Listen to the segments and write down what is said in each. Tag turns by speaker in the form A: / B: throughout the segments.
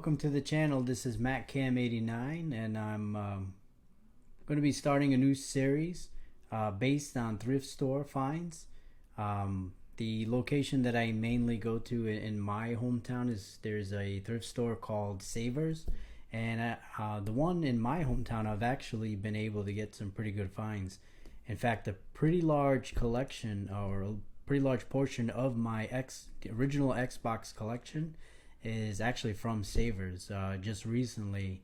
A: welcome to the channel. This is MattCam89, and I'm going to be starting a new series based on thrift store finds. The location that I mainly go to in my hometown is there's a thrift store called Savers, and the one in my hometown I've actually been able to get some pretty good finds. In fact, a pretty large collection or a pretty large portion of my original Xbox collection is actually from Savers. Just recently,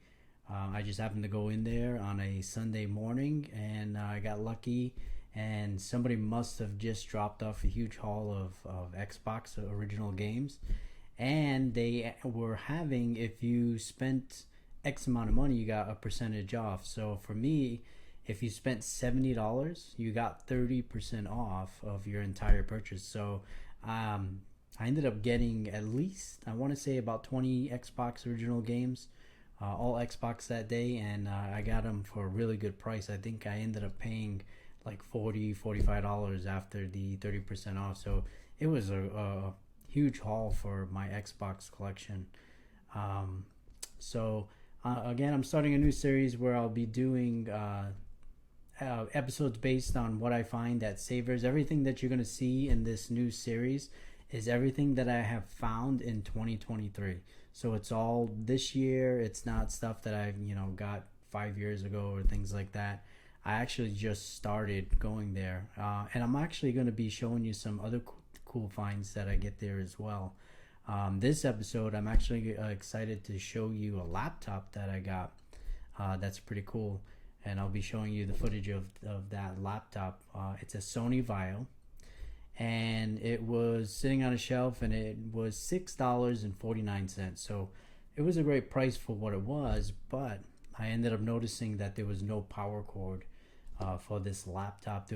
A: I just happened to go in there on a Sunday morning, and I got lucky. And somebody must have just dropped off a huge haul of Xbox original games, and they were having, if you spent X amount of money, you got a percentage off. So for me, if you spent $70, you got 30% off of your entire purchase. So I ended up getting at least, I want to say, about 20 Xbox original games, all Xbox that day, and I got them for a really good price. I think I ended up paying like $45 after the 30% off. So it was a huge haul for my Xbox collection. Again, I'm starting a new series where I'll be doing episodes based on what I find at Savers. Everything that you're going to see in this new series is everything that I have found in 2023. So it's all this year. It's not stuff that I've got 5 years ago or things like that. I actually just started going there, and I'm actually going to be showing you some other cool finds that I get there as well. This episode, I'm actually excited to show you a laptop that I got. That's pretty cool, and I'll be showing you the footage of that laptop. It's a Sony Vaio, and it was sitting on a shelf, and it was $6.49. So it was a great price for what it was, but I ended up noticing that there was no power cord for this laptop.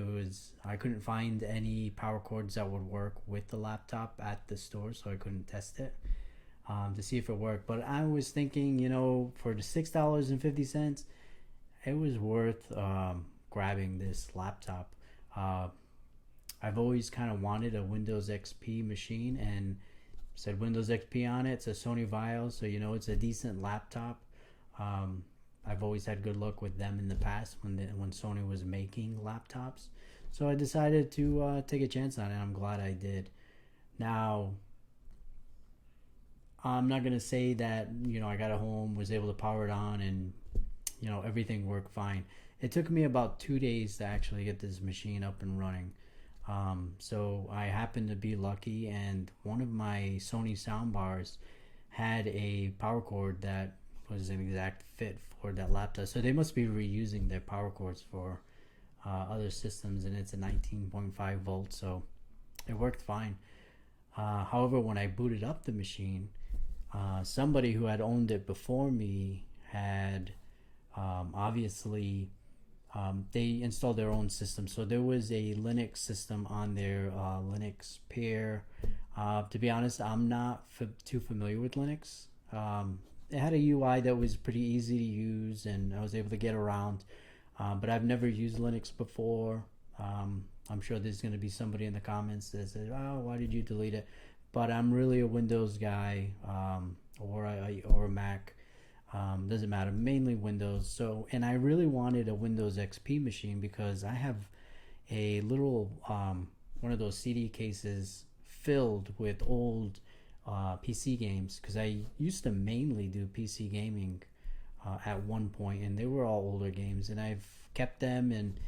A: I couldn't find any power cords that would work with the laptop at the store, so I couldn't test it to see if it worked. But I was thinking, for the $6.50, it was worth grabbing this laptop. I've always kind of wanted a Windows XP machine, and said Windows XP on it. It's a Sony Vaio, so it's a decent laptop. I've always had good luck with them in the past when Sony was making laptops. So I decided to take a chance on it, and I'm glad I did. Now, I'm not going to say that, I got it home, was able to power it on, and, everything worked fine. It took me about 2 days to actually get this machine up and running. So I happened to be lucky, and one of my Sony soundbars had a power cord that was an exact fit for that laptop. So they must be reusing their power cords for other systems, and it's a 19.5 volt, so it worked fine. However, when I booted up the machine, somebody who had owned it before me had obviously they installed their own system. So there was a Linux system on their Linux pair. To be honest, I'm not too familiar with Linux. It had a UI that was pretty easy to use, and I was able to get around. But I've never used Linux before. I'm sure there's going to be somebody in the comments that says, "Oh, why did you delete it?" But I'm really a Windows guy, or a Mac. Doesn't matter. Mainly Windows. So, and I really wanted a Windows XP machine because I have a little one of those CD cases filled with old PC games, because I used to mainly do PC gaming at one point, and they were all older games, and I've kept them, and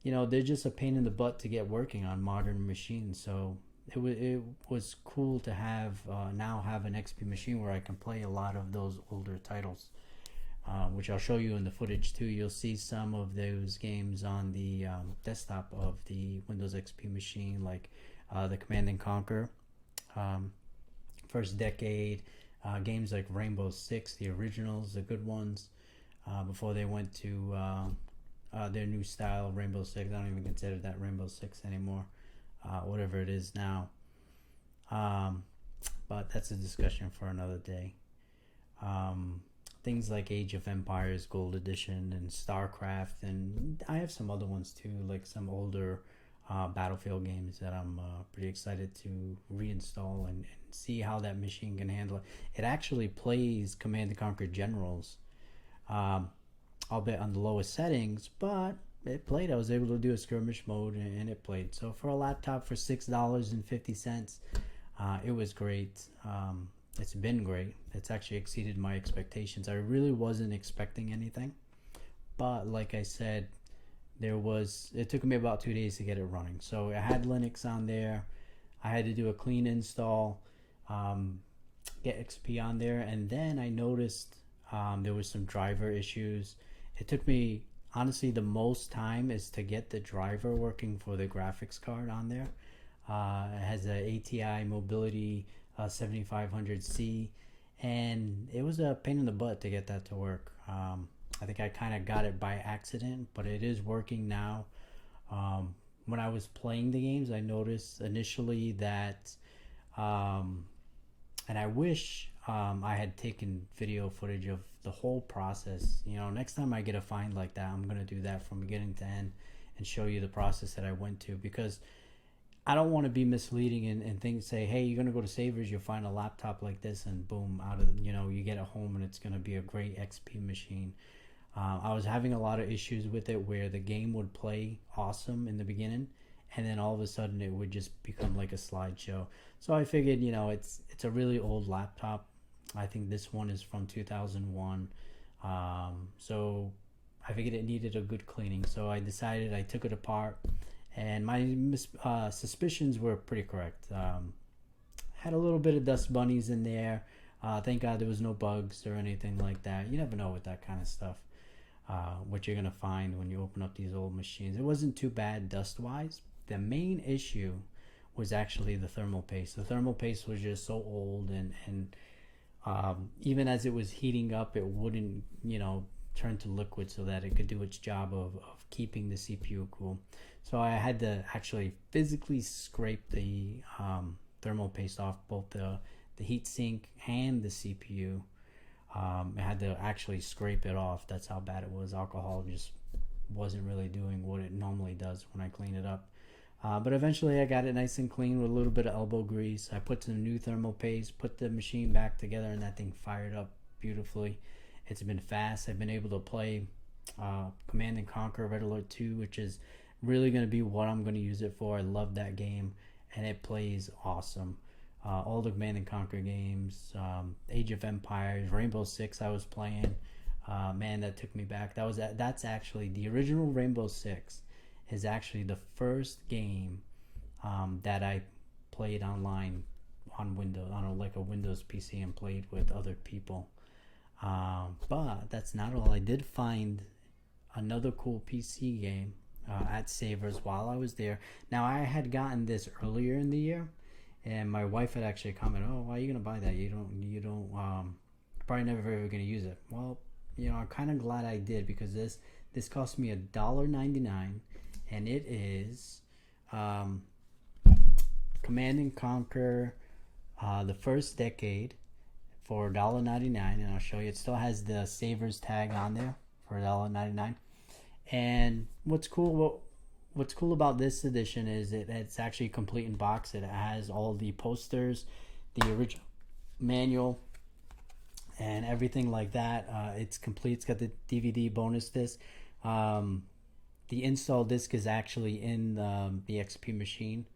A: they're just a pain in the butt to get working on modern machines. So it was cool to have now have an XP machine where I can play a lot of those older titles, which I'll show you in the footage too. You'll see some of those games on the desktop of the Windows XP machine, like the Command and Conquer, First Decade, games like Rainbow Six, the originals, the good ones, before they went to their new style, Rainbow Six. I don't even consider that Rainbow Six anymore. Whatever it is now. But that's a discussion for another day. Things like Age of Empires Gold Edition and StarCraft, and I have some other ones too, like some older Battlefield games that I'm pretty excited to reinstall and see how that machine can handle it. It actually plays Command and Conquer Generals, um, albeit on the lowest settings, but it played. I was able to do a skirmish mode and it played. So for a laptop for $6.50, it was great. It's been great. It's actually exceeded my expectations. I really wasn't expecting anything, but like I said, it took me about 2 days to get it running. So I had Linux on there. I had to do a clean install, um, get XP on there, and then I noticed there was some driver issues. It took me, honestly, the most time is to get the driver working for the graphics card on there. It has a ATI Mobility 7500C, and it was a pain in the butt to get that to work. I think I kind of got it by accident, but it is working now. Um, when I was playing the games, I noticed initially that, um, and I wish I had taken video footage of the whole process. Next time I get a find like that, I'm gonna do that from beginning to end and show you the process that I went to, because I don't want to be misleading and say, hey, you're gonna go to Savers, you'll find a laptop like this, and boom, you get it home and it's gonna be a great XP machine. I was having a lot of issues with it where the game would play awesome in the beginning, and then all of a sudden it would just become like a slideshow. So I figured, it's a really old laptop. I think this one is from 2001. So I figured it needed a good cleaning. So I took it apart, and my suspicions were pretty correct. Had a little bit of dust bunnies in there. Thank God there was no bugs or anything like that. You never know with that kind of stuff. What you're gonna find when you open up these old machines. It wasn't too bad dust wise. The main issue was actually the thermal paste. The thermal paste was just so old, and even as it was heating up, it wouldn't turn to liquid so that it could do its job of keeping the CPU cool. So I had to actually physically scrape the thermal paste off both the heat sink and the CPU. I had to actually scrape it off. That's how bad it was. Alcohol just wasn't really doing what it normally does when I clean it up. But eventually I got it nice and clean with a little bit of elbow grease. I put some new thermal paste, put the machine back together, and that thing fired up beautifully. It's been fast. I've been able to play Command and Conquer Red Alert 2, which is really going to be what I'm going to use it for. I love that game, and it plays awesome. All the Command and Conquer games, Age of Empires, Rainbow Six I was playing. Man, that took me back. That's actually the original Rainbow Six is actually the first game that I played online on Windows, on like a Windows PC, and played with other people. But that's not all. I did find another cool PC game at Savers while I was there. Now, I had gotten this earlier in the year, and my wife had actually commented, "Oh, why are you gonna buy that? You don't probably never ever gonna use it." Well, I'm kind of glad I did, because this cost me $1.99, and it is Command and Conquer, the first decade, for $1.99, and I'll show you. It still has the Savers tag on there for $1.99. And what's cool about this edition is it's actually complete in box. It has all the posters, the original manual, and everything like that. It's complete. It's got the DVD bonus disc. The install disc is actually in the XP machine,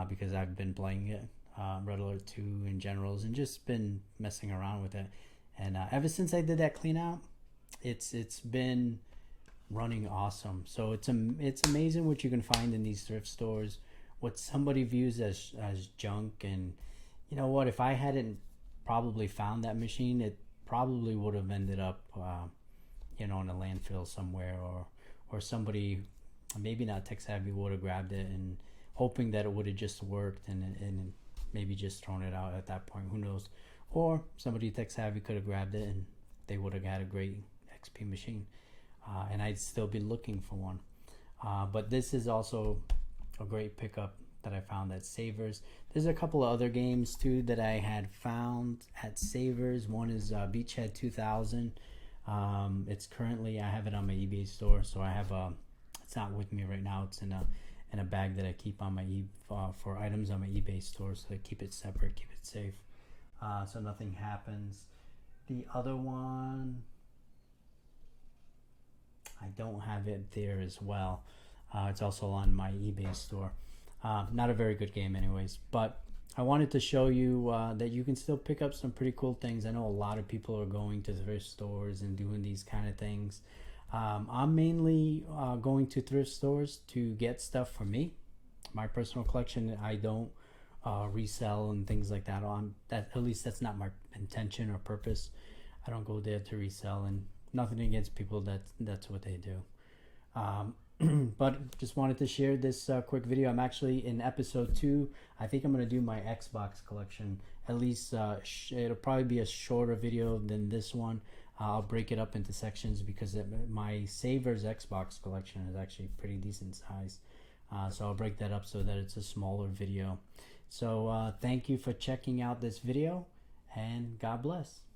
A: because I've been playing it, Red Alert 2 and Generals, and just been messing around with it. And ever since I did that clean out, it's been running awesome. So it's amazing what you can find in these thrift stores, what somebody views as junk. And you know what, if I hadn't probably found that machine, it probably would have ended up in a landfill somewhere, or somebody maybe not tech savvy would have grabbed it and hoping that it would have just worked, and maybe just thrown it out at that point. Who knows? Or somebody tech savvy could have grabbed it and they would have had a great XP machine. And I'd still be looking for one. But this is also a great pickup that I found at Savers. There's a couple of other games too that I had found at Savers. One is Beachhead 2000. It's currently, I have it on my eBay store, so I have it's not with me right now. It's in and a bag that I keep on my for items on my eBay store, so I keep it separate, keep it safe, so nothing happens. The other one, I don't have it there as well. It's also on my eBay store. Not a very good game anyways, but I wanted to show you that you can still pick up some pretty cool things. I know a lot of people are going to thrift stores and doing these kind of things. I'm mainly going to thrift stores to get stuff for me, my personal collection. I don't resell and things like that. At least that's not my intention or purpose. I don't go there to resell, and nothing against people that's what they do. But just wanted to share this quick video. I'm actually in episode 2. I think I'm going to do my Xbox collection. At least it'll probably be a shorter video than this one. I'll break it up into sections because my Savers Xbox collection is actually pretty decent size. So I'll break that up so that it's a smaller video. So thank you for checking out this video, and God bless.